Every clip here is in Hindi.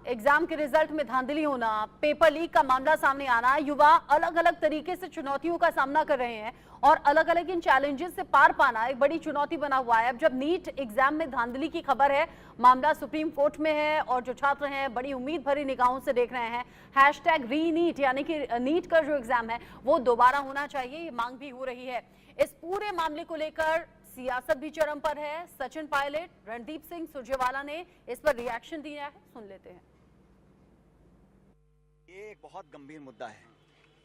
एग्जाम के रिजल्ट में धांधली होना, पेपर लीक का मामला सामने आना, युवा अलग अलग तरीके से चुनौतियों का सामना कर रहे हैं और अलग अलग इन चैलेंजेस से पार पाना एक बड़ी चुनौती बना हुआ है। अब जब नीट एग्जाम में धांधली की खबर है, मामला सुप्रीम कोर्ट में है और जो छात्र हैं बड़ी उम्मीद भरी निगाहों से देख रहे हैं। हैशटैग री नीट यानी कि नीट का जो एग्जाम है वो दोबारा होना चाहिए, ये मांग भी हो रही है। इस पूरे मामले को लेकर सियासत भी चरम पर है। सचिन पायलट, रणदीप सिंह सुरजेवाला ने इस पर रिएक्शन दिया है, सुन लेते हैं। ये एक बहुत गंभीर मुद्दा है।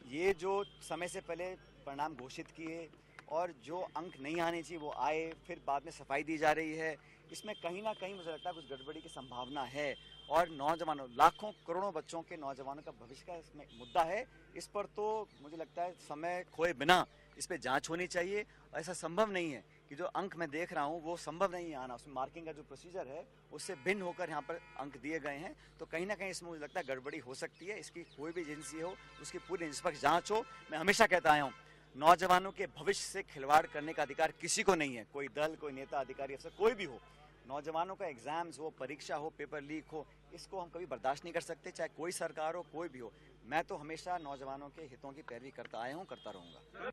ये जो समय से पहले परिणाम घोषित किए और जो अंक नहीं आने चाहिए वो आए, फिर बाद में सफाई दी जा रही है, इसमें कहीं ना कहीं मुझे लगता है कुछ गड़बड़ी की संभावना है। और नौजवानों, लाखों करोड़ों बच्चों के नौजवानों का भविष्य का इसमें मुद्दा है। इस पर तो मुझे लगता है समय खोए बिना इस पर जांच होनी चाहिए। ऐसा संभव नहीं है कि जो अंक मैं देख रहा हूँ वो संभव नहीं आना, उसमें मार्किंग का जो प्रोसीजर है उससे भिन्न होकर यहाँ पर अंक दिए गए हैं। तो कहीं ना कहीं इसमें मुझे लगता है गड़बड़ी हो सकती है। इसकी कोई भी एजेंसी हो उसकी पूरी निष्पक्ष जांच हो। मैं हमेशा कहता आया हूँ, नौजवानों के भविष्य से खिलवाड़ करने का अधिकार किसी को नहीं है। कोई दल, कोई नेता, अधिकारी, अफसर कोई भी हो, नौजवानों का एग्जाम्स हो, परीक्षा हो, पेपर लीक हो, इसको हम कभी बर्दाश्त नहीं कर सकते, चाहे कोई सरकार हो, कोई भी हो। मैं तो हमेशा नौजवानों के हितों की पैरवी करता आया हूँ, करता रहूंगा।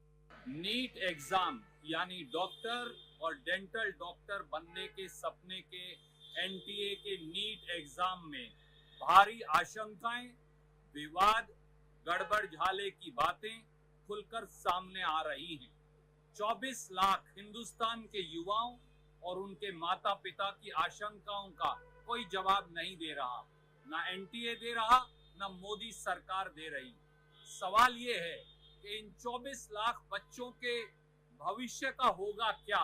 नीट एग्जाम यानी डॉक्टर और डेंटल डॉक्टर बनने के सपने के एनटीए के नीट एग्जाम में भारी आशंकाएं, विवाद, गड़बड़ झाले की बातें खुलकर सामने आ रही हैं। 24 लाख हिंदुस्तान के युवाओं और उनके माता पिता की आशंकाओं का कोई जवाब नहीं दे रहा, ना एनटीए दे रहा, ना मोदी सरकार दे रही। सवाल ये है कि इन 24 लाख बच्चों के भविष्य का होगा क्या?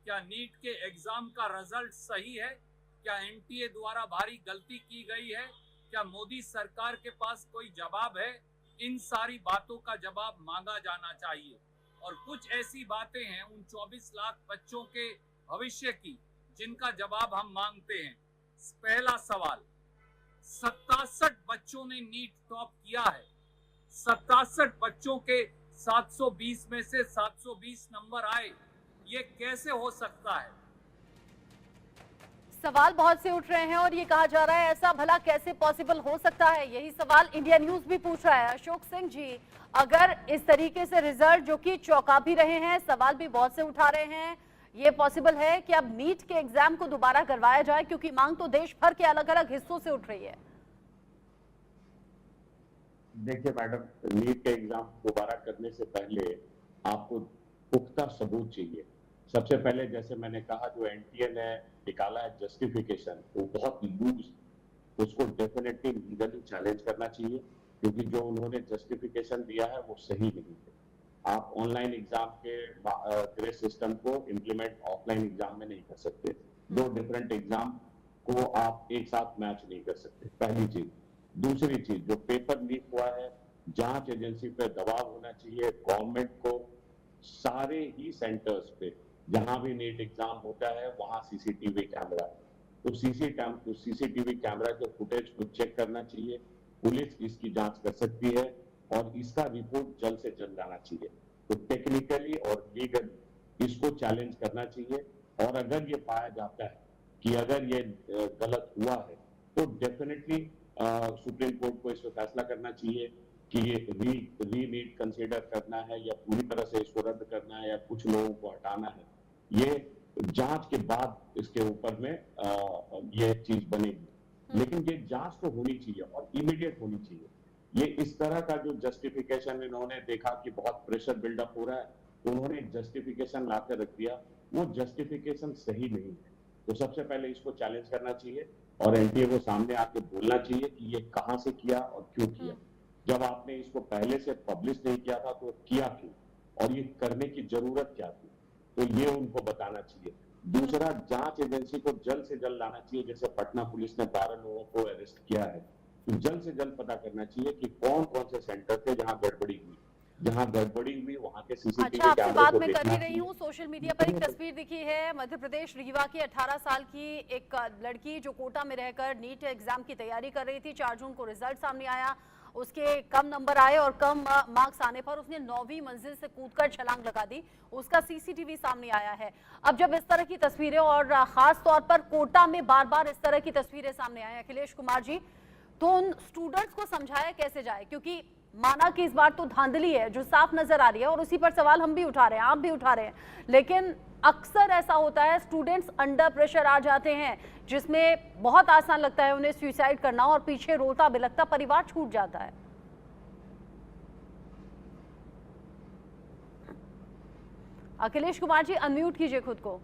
क्या नीट के एग्जाम का रिजल्ट सही है? क्या एनटीए द्वारा भारी गलती की गई है? क्या मोदी सरकार के पास कोई जवाब है? इन सारी बातों का जवाब मांगा जाना चाहिए। और कुछ ऐसी बातें हैं उन 24 लाख बच्चों के भविष्य की जिनका जवाब हम मांगते हैं। पहला सवाल, 67 बच्चों ने नीट टॉप किया है। 67 बच्चों के 720 में से 720 नंबर आए, ये कैसे हो सकता है? सवाल बहुत से उठ रहे हैं और ये कहा जा रहा है ऐसा भला कैसे पॉसिबल हो सकता है। यही सवाल इंडिया न्यूज भी पूछ रहा है। अशोक सिंह जी, अगर इस तरीके से रिजल्ट जो कि चौंका भी रहे हैं, सवाल भी बहुत से उठा रहे हैं, ये पॉसिबल है कि अब नीट के एग्जाम को दोबारा करवाया जाए, क्योंकि मांग तो देश भर के अलग अलग हिस्सों से उठ रही है। देखिए मैडम, नीट के एग्जाम दोबारा करने से पहले आपको पुख्ता सबूत चाहिए। सबसे पहले जैसे मैंने कहा, जो एनटीए ने निकाला है जस्टिफिकेशन, वो बहुत लूज, उसको डेफिनेटली लीगली चैलेंज करना चाहिए, क्योंकि जो उन्होंने जस्टिफिकेशन दिया है वो सही नहीं है। आप ऑनलाइन एग्जाम के ग्रेड सिस्टम को इम्प्लीमेंट ऑफलाइन एग्जाम में नहीं कर सकते। दो डिफरेंट एग्जाम को आप एक साथ मैच नहीं कर सकते, पहली चीज। दूसरी चीज, जो पेपर लीक हुआ है, जांच एजेंसी पे दबाव होना चाहिए। गवर्नमेंट को सारे ही सेंटर्स पे जहां भी नीट एग्जाम होता है वहां सीसीटीवी कैमरा, तो सीसीटीवी कैमरा के फुटेज को चेक करना चाहिए। पुलिस इसकी जांच कर सकती है और इसका रिपोर्ट जल्द से जल्द आना चाहिए। तो टेक्निकली और लीगली इसको चैलेंज करना चाहिए। और अगर ये पाया जाता है कि अगर ये गलत हुआ है तो डेफिनेटली सुप्रीम कोर्ट को इस पर फैसला करना चाहिए कि ये री नीट कंसीडर करना है या पूरी तरह से इसको रद्द करना है या कुछ लोगों को हटाना है। ये जांच के बाद इसके ऊपर में ये चीज बनेगी, लेकिन ये जांच तो होनी चाहिए और इमीडिएट होनी चाहिए। ये इस तरह का जो जस्टिफिकेशन, इन्होंने देखा कि बहुत प्रेशर बिल्डअप हो रहा है तो उन्होंने एक जस्टिफिकेशन लाकर रख दिया, वो जस्टिफिकेशन सही नहीं है। तो सबसे पहले इसको चैलेंज करना चाहिए और एनटीए को सामने आके बोलना चाहिए कि ये कहां से किया और क्यों किया। जब आपने इसको पहले से पब्लिश नहीं किया था तो किया क्यों, और ये करने की जरूरत क्या थी, तो ये उनको बताना चाहिए। दूसरा, जांच एजेंसी को जल्द से जल्द लाना चाहिए। जैसे पटना पुलिस ने 12 लोगों को अरेस्ट किया है, तो जल्द से जल्द पता करना चाहिए कि कौन कौन से सेंटर थे जहां गड़बड़ी हुई। जहां गड़बड़ी हुई वहां के सीसीटीवी अच्छा, आपसे कैमरे बात को मैं कर देखना ही रही चाहिए। हूँ। सोशल मीडिया पर एक तस्वीर दिखी है मध्य प्रदेश रीवा की 18 साल की एक लड़की जो कोटा में रहकर नीट एग्जाम की तैयारी कर रही थी। 4 जून को रिजल्ट सामने आया, उसके कम नंबर आए और कम मार्क्स आने पर उसने 9वीं मंजिल से कूदकर छलांग लगा दी। उसका सीसीटीवी सामने आया है। अब जब इस तरह की तस्वीरें और खास तौर पर कोटा में बार बार इस तरह की तस्वीरें सामने आई, अखिलेश कुमार जी, तो उन स्टूडेंट्स को समझाया कैसे जाए, क्योंकि माना कि इस बार तो धांधली है जो साफ नजर आ रही है और उसी पर सवाल हम भी उठा रहे हैं, आप भी उठा रहे हैं, लेकिन अक्सर ऐसा होता है स्टूडेंट्स अंडर प्रेशर आ जाते हैं जिसमें बहुत आसान लगता है उन्हें सुसाइड करना और पीछे रोता बिलखता परिवार छूट जाता है। अखिलेश कुमार जी अनम्यूट कीजिए खुद को।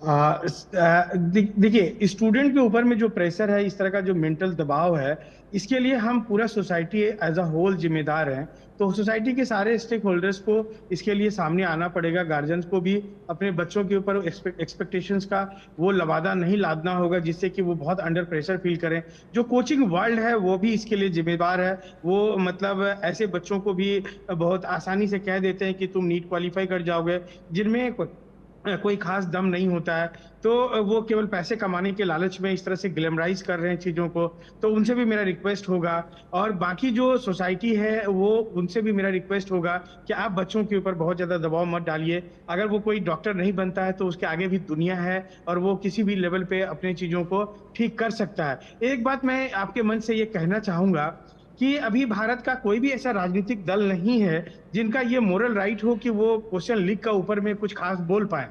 देखिए, स्टूडेंट के ऊपर में जो प्रेशर है, इस तरह का जो मेंटल दबाव है, इसके लिए हम पूरा सोसाइटी एज अ होल जिम्मेदार हैं। तो सोसाइटी के सारे स्टेक होल्डर्स को इसके लिए सामने आना पड़ेगा। गार्जियंस को भी अपने बच्चों के ऊपर एक्सपेक्टेशंस का वो लबादा नहीं लादना होगा जिससे कि वो बहुत अंडर प्रेशर फील करें। जो कोचिंग वर्ल्ड है वो भी इसके लिए जिम्मेदार है। वो मतलब ऐसे बच्चों को भी बहुत आसानी से कह देते हैं कि तुम नीट क्वालिफाई कर जाओगे, जिनमें कोई खास दम नहीं होता है। तो वो केवल पैसे कमाने के लालच में इस तरह से ग्लैमराइज कर रहे हैं चीज़ों को। तो उनसे भी मेरा रिक्वेस्ट होगा, और बाकी जो सोसाइटी है वो उनसे भी मेरा रिक्वेस्ट होगा कि आप बच्चों के ऊपर बहुत ज़्यादा दबाव मत डालिए। अगर वो कोई डॉक्टर नहीं बनता है तो उसके आगे भी दुनिया है और वो किसी भी लेवल पे अपने चीज़ों को ठीक कर सकता है। एक बात मैं आपके मन से ये कहना चाहूँगा कि अभी भारत का कोई भी ऐसा राजनीतिक दल नहीं है जिनका ये मोरल राइट हो कि वो क्वेश्चन लीक का ऊपर में कुछ खास बोल पाए।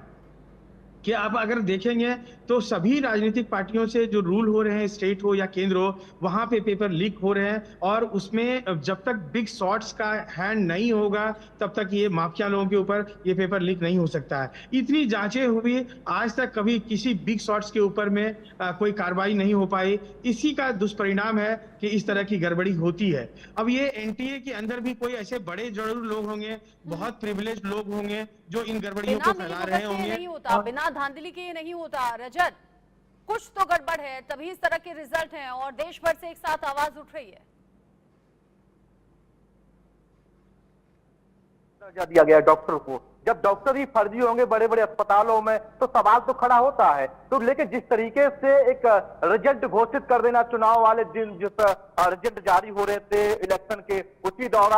कि आप अगर देखेंगे तो सभी राजनीतिक पार्टियों से जो रूल हो रहे हैं, स्टेट हो या केंद्र हो, वहां पे पेपर लीक हो रहे हैं। और उसमें जब तक बिग शॉट्स का हैंड नहीं होगा तब तक ये माफिया लोगों के ऊपर ये पेपर लीक नहीं हो सकता है। इतनी जांचें हुई, आज तक कभी किसी बिग शॉट्स के ऊपर में कोई कार्रवाई नहीं हो पाई। इसी का दुष्परिणाम है कि इस तरह की गड़बड़ी होती है। अब ये एनटीए के अंदर भी कोई ऐसे बड़े जरूर लोग होंगे, बहुत प्रिविलेज लोग होंगे जो इन गड़बड़ियों को फैला रहे होंगे। नहीं होता, बिना धांधली के ये नहीं होता। रजत, कुछ तो गड़बड़ है तभी इस तरह के रिजल्ट हैं और देश भर से एक साथ आवाज उठ रही है। दर्जा दिया गया डॉक्टर को। जब डॉक्टर ही फर्जी होंगे बड़े बड़े अस्पतालों में तो सवाल तो खड़ा होता है। तो लेकिन जिस तरीके से एक रिजल्ट घोषित कर देना चुनाव वाले दिन, जिस रिजल्ट जारी हो रहे थे इलेक्शन के, उसी दौरान